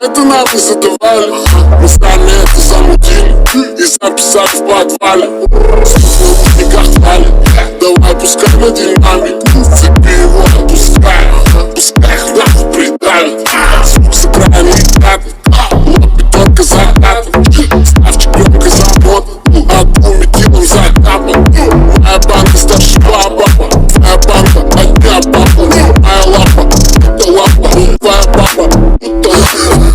Это нахуй задавали, мы сами это замутили и записали в подвале. Смысл в деньгах хвалит, давай пускай мы деньгами, цепи его отпускай, пускай их нахуй придавит. Звук за краями капит, лобби только закатывает, ставчик громко забота, а двумя килом закапан. Моя банка старше папа, твоя банка одня папа, моя лапа, это лапа, твоя папа, это лапа.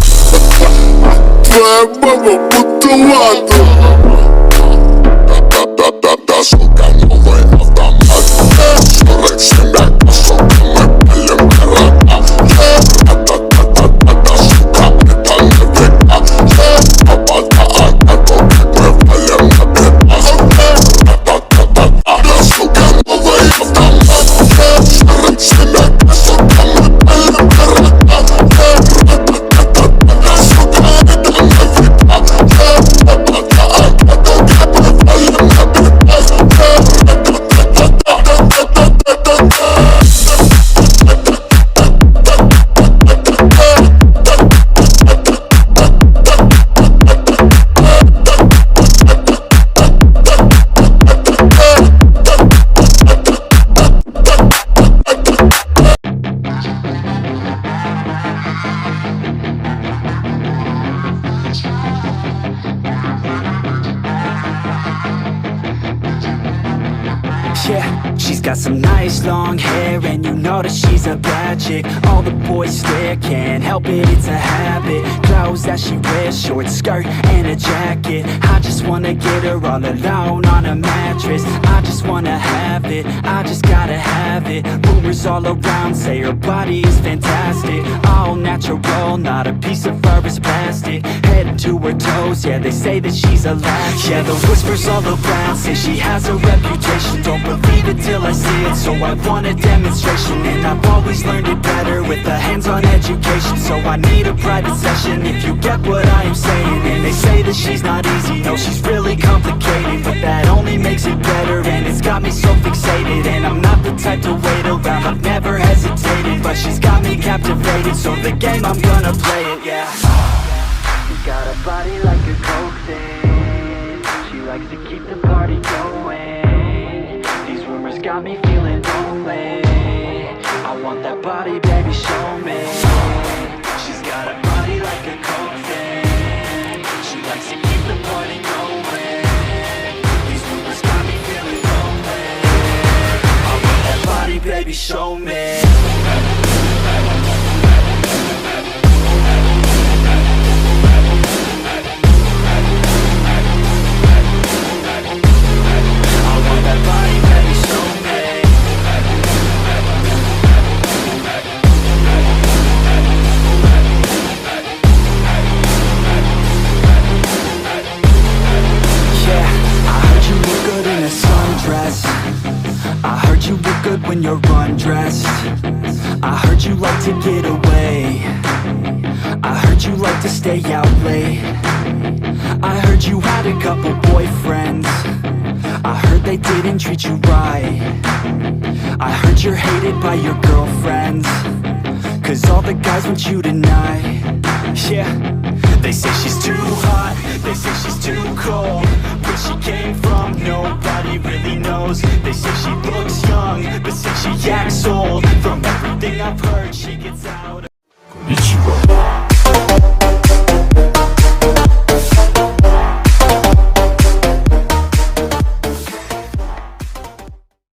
Твоя баба будто лада. Да-да-да-да, сука, новый автомат. 47 лет, сука, мы палим города. Да-да-да-да-да, сука, это не века. Папа, да, как мы палим на бедах. Да-да-да-да-да, сука, новый автомат. 47 лет, сука, мы палим города. Yeah, she's got some nice long hair, and you know that she's a bad chick. All the boys stare, can't help it, it's a habit. Clothes that she wears, short skirt and a jacket. I just wanna get her all alone on a mattress. I just wanna have it, I just gotta have it. Rumors all around say her body is fantastic. All natural, not a piece of fur is plastic. Head to her toes, yeah, they say that she's a latch. Yeah, the whispers all around say she has a reputation. Don't believe it till I see it, so I want a demonstration. And I've always learned it better with a hands-on education. So I need a private session, if you get what I am saying. And they say that she's not easy, no, she's really complicated. But that only makes it better, and it's got me so fixated. And I'm not the type to wait around, I've never hesitated. But she's got me captivated, so the game, I'm gonna play it, yeah. She's got a body like a coke thing, she likes to keep the party going. Rumors got me feeling lonely, I want that body, baby, show me. She's got a body like a coke thing, she likes to keep the party going. These rumors got me feeling lonely, I want that body, baby, show me. When you're undressed, I heard you like to get away, I heard you like to stay out late, I heard you had a couple boyfriends, I heard they didn't treat you right, I heard you're hated by your girlfriends, cause all the guys want you tonight. Yeah, they say she's too hot, they say she's too cold, where she came from nobody really knows. They say she looks young, but say she acts old.